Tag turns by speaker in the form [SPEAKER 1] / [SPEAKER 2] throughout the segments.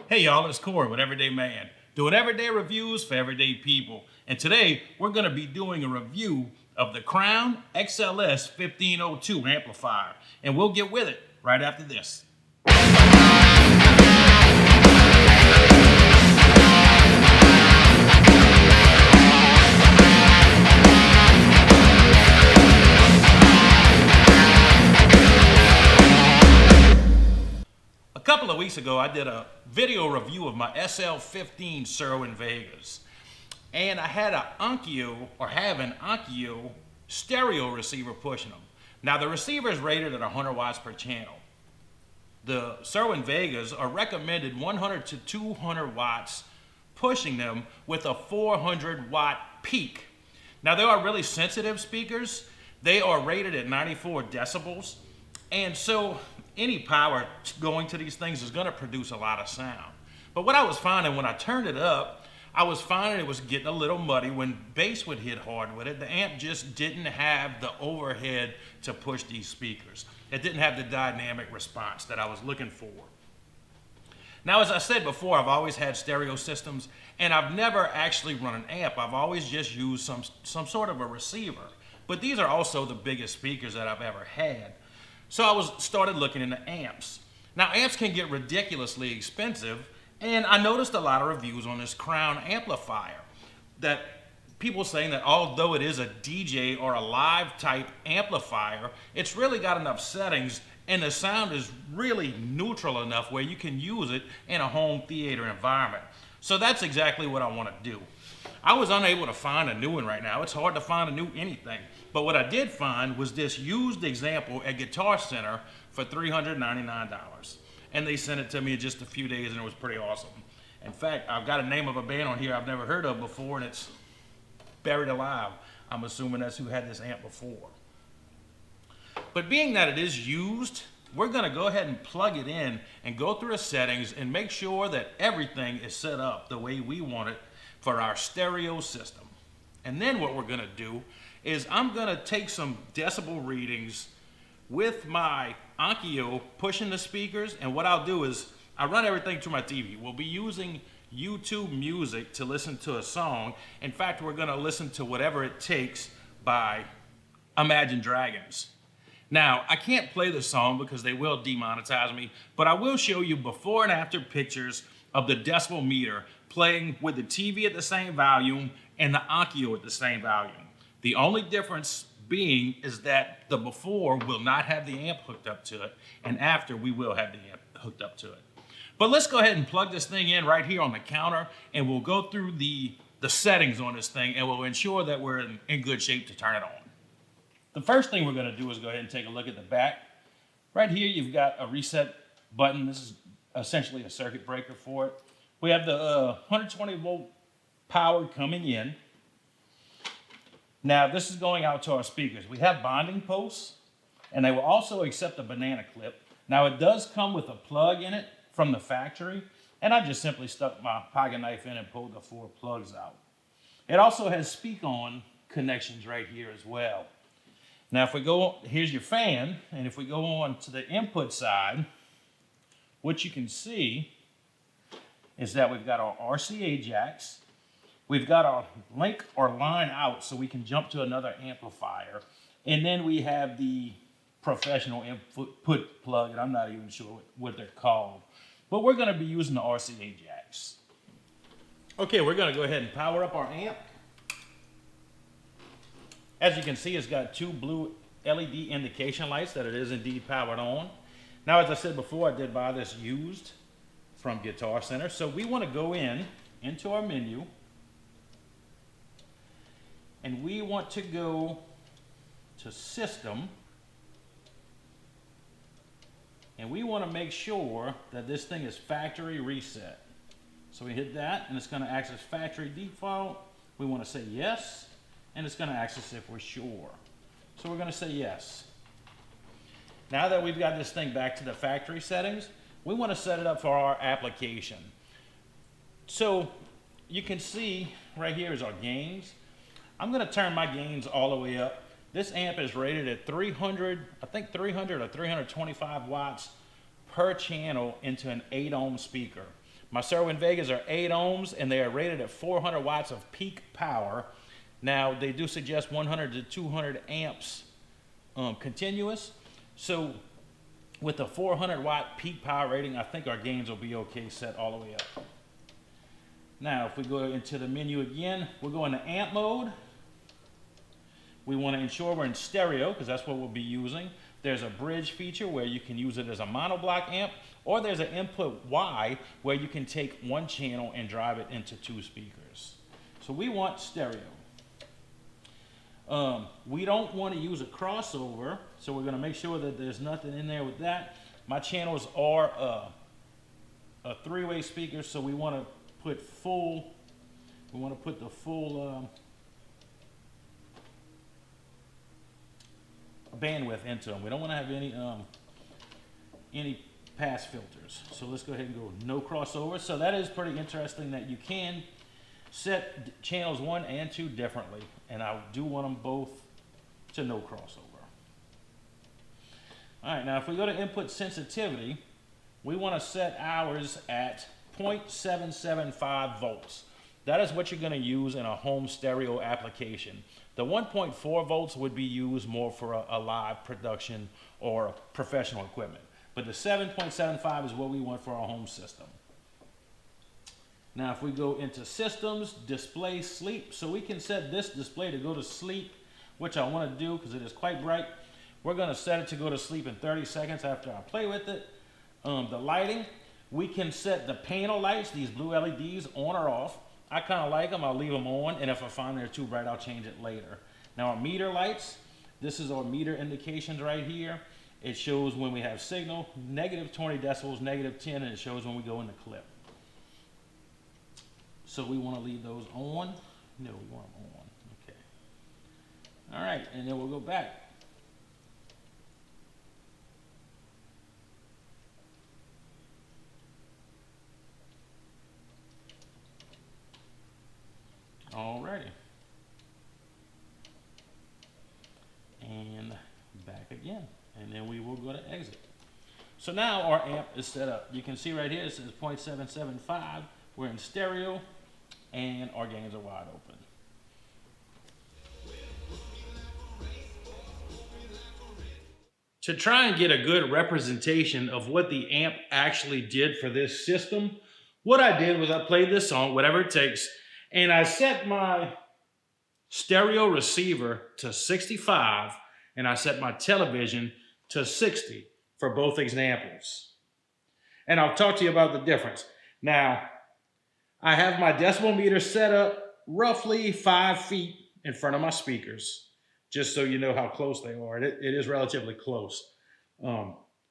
[SPEAKER 1] Hey y'all, it's Corey with Everyday Man, doing everyday reviews for everyday people. And today we're going to be doing a review of the Crown XLS 1502 amplifier. And we'll get with it right after this. A couple of weeks ago, I did a video review of my SL15 Cerwin Vegas. And I had have an Onkyo stereo receiver pushing them. Now the receiver is rated at 100 watts per channel. The Cerwin Vegas are recommended 100 to 200 watts, pushing them with a 400 watt peak. Now they are really sensitive speakers. They are rated at 94 decibels. And so any power going to these things is going to produce a lot of sound. But what I was finding when I turned it up, I was finding it was getting a little muddy. When bass would hit hard with it, the amp just didn't have the overhead to push these speakers. It didn't have the dynamic response that I was looking for. Now, as I said before, I've always had stereo systems, and I've never actually run an amp. I've always just used some sort of a receiver. But these are also the biggest speakers that I've ever had. So I started looking into amps. Now, amps can get ridiculously expensive, and I noticed a lot of reviews on this Crown amplifier that people saying that although it is a DJ or a live type amplifier, it's really got enough settings and the sound is really neutral enough where you can use it in a home theater environment. So that's exactly what I want to do. I was unable to find a new one right now. It's hard to find a new anything. But what I did find was this used example at Guitar Center for $399. And they sent it to me in just a few days, and it was pretty awesome. In fact, I've got a name of a band on here I've never heard of before, and it's Buried Alive. I'm assuming that's who had this amp before. But being that it is used, we're going to go ahead and plug it in and go through the settings and make sure that everything is set up the way we want it for our stereo system. And then what we're going to do is I'm going to take some decibel readings with my Onkyo pushing the speakers, and what I'll do is I run everything through my TV. We'll be using YouTube Music to listen to a song. In fact, we're going to listen to Whatever It Takes by Imagine Dragons. Now, I can't play the song because they will demonetize me, but I will show you before and after pictures of the decibel meter playing with the TV at the same volume and the Onkyo at the same volume. The only difference being is that the before will not have the amp hooked up to it, and after we will have the amp hooked up to it. But let's go ahead and plug this thing in right here on the counter, and we'll go through the settings on this thing, and we'll ensure that we're in good shape to turn it on. The first thing we're going to do is go ahead and take a look at the back. Right here you've got a reset button. This is essentially a circuit breaker for it. We have the 120 volt power coming in. Now this is going out to our speakers. We have bonding posts, and they will also accept a banana clip. Now it does come with a plug in it from the factory, and I just simply stuck my pocket knife in and pulled the 4 plugs out. It also has speak-on connections right here as well. Now if we go, here's your fan, and if we go on to the input side, what you can see is that we've got our RCA jacks. We've got our link or line out so we can jump to another amplifier. And then we have the professional input plug, and I'm not even sure what they're called. But we're going to be using the RCA jacks. Okay, we're going to go ahead and power up our amp. As you can see, it's got 2 blue LED indication lights that it is indeed powered on. Now, as I said before, I did buy this used from Guitar Center. So we want to go into our menu, and we want to go to System, and we want to make sure that this thing is factory reset. So we hit that, and it's going to access factory default. We want to say yes, and it's going to access if we're sure. So we're going to say yes. Now that we've got this thing back to the factory settings, we want to set it up for our application. So you can see right here is our gains. I'm going to turn my gains all the way up. This amp is rated at 300, I think 300 or 325 watts per channel into an 8 ohm speaker. My Cerwin Vegas are 8 ohms and they are rated at 400 watts of peak power. Now, they do suggest 100 to 200 amps continuous. So with the 400 watt peak power rating, I think our gains will be okay set all the way up. Now, if we go into the menu again, we'll go into amp mode. We want to ensure we're in stereo because that's what we'll be using. There's a bridge feature where you can use it as a monoblock amp, or there's an input Y where you can take one channel and drive it into 2 speakers. So we want stereo. We don't want to use a crossover, so we're going to make sure that there's nothing in there with that. My channels are a 3-way speaker, so we want to put the full bandwidth into them. We don't want to have any pass filters. So let's go ahead and go no crossover. So that is pretty interesting that you can set channels 1 and 2 differently, and I do want them both to no crossover. All right, now if we go to input sensitivity, we want to set ours at 0.775 volts. That is what you're going to use in a home stereo application. The 1.4 volts would be used more for a live production or professional equipment. But the 7.75 is what we want for our home system. Now if we go into systems, display sleep, so we can set this display to go to sleep, which I want to do because it is quite bright. We're going to set it to go to sleep in 30 seconds after I play with it. The lighting, we can set the panel lights, these blue LEDs, on or off. I kind of like them, I'll leave them on, and if I find they're too bright, I'll change it later. Now our meter lights, this is our meter indications right here. It shows when we have signal, negative 20 decibels, negative 10, and it shows when we go in the clip. So we want to leave those on. No, we want them on. Okay. All right, and then we'll go back. Alrighty. And back again. And then we will go to exit. So now our amp is set up. You can see right here it says 0.775. We're in stereo and our gains are wide open. To try and get a good representation of what the amp actually did for this system, what I did was I played this song, Whatever It Takes, and I set my stereo receiver to 65 and I set my television to 60 for both examples. And I'll talk to you about the difference. Now, I have my decibel meter set up roughly 5 feet in front of my speakers, just so you know how close they are. It is relatively close.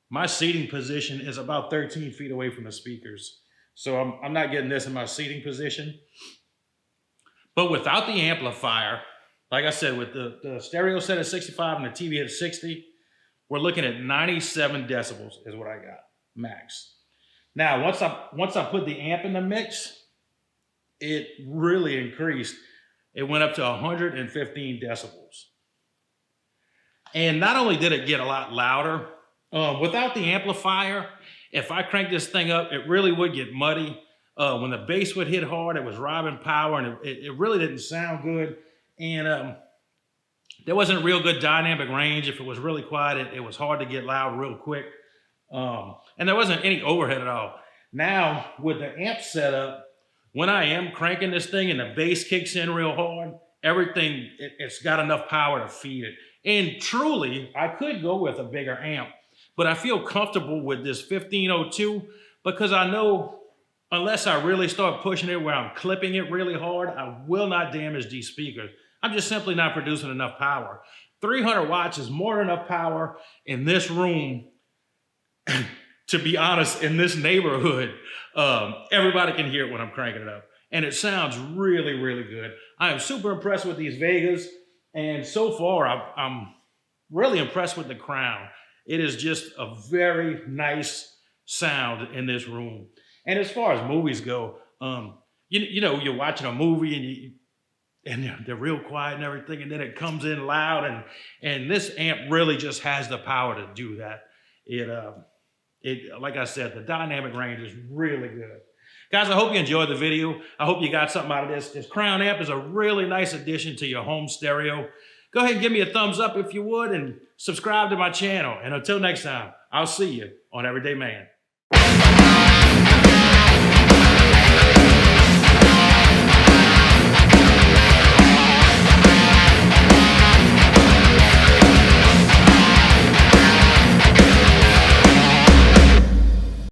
[SPEAKER 1] My seating position is about 13 feet away from the speakers. So I'm not getting this in my seating position. But without the amplifier, like I said, with the stereo set at 65 and the TV at 60, we're looking at 97 decibels is what I got, max. Now, once I put the amp in the mix, it really increased. It went up to 115 decibels. And not only did it get a lot louder, without the amplifier, if I cranked this thing up, it really would get muddy. When the bass would hit hard, it was robbing power, and it really didn't sound good. And there wasn't real good dynamic range. If it was really quiet, it was hard to get loud real quick. And there wasn't any overhead at all. Now, with the amp setup, when I am cranking this thing and the bass kicks in real hard, everything, it's got enough power to feed it. And truly, I could go with a bigger amp, but I feel comfortable with this 1502 because I know unless I really start pushing it where I'm clipping it really hard, I will not damage these speakers. I'm just simply not producing enough power. 300 watts is more than enough power in this room. To be honest, in this neighborhood, everybody can hear it when I'm cranking it up. And it sounds really, really good. I am super impressed with these Vegas. And so far, I'm really impressed with the Crown. It is just a very nice sound in this room. And as far as movies go, you know, you're watching a movie and they're real quiet and everything, and then it comes in loud, and this amp really just has the power to do that. Like I said, the dynamic range is really good. Guys, I hope you enjoyed the video. I hope you got something out of this. This Crown amp is a really nice addition to your home stereo. Go ahead and give me a thumbs up if you would, and subscribe to my channel. And until next time, I'll see you on Everyday Man.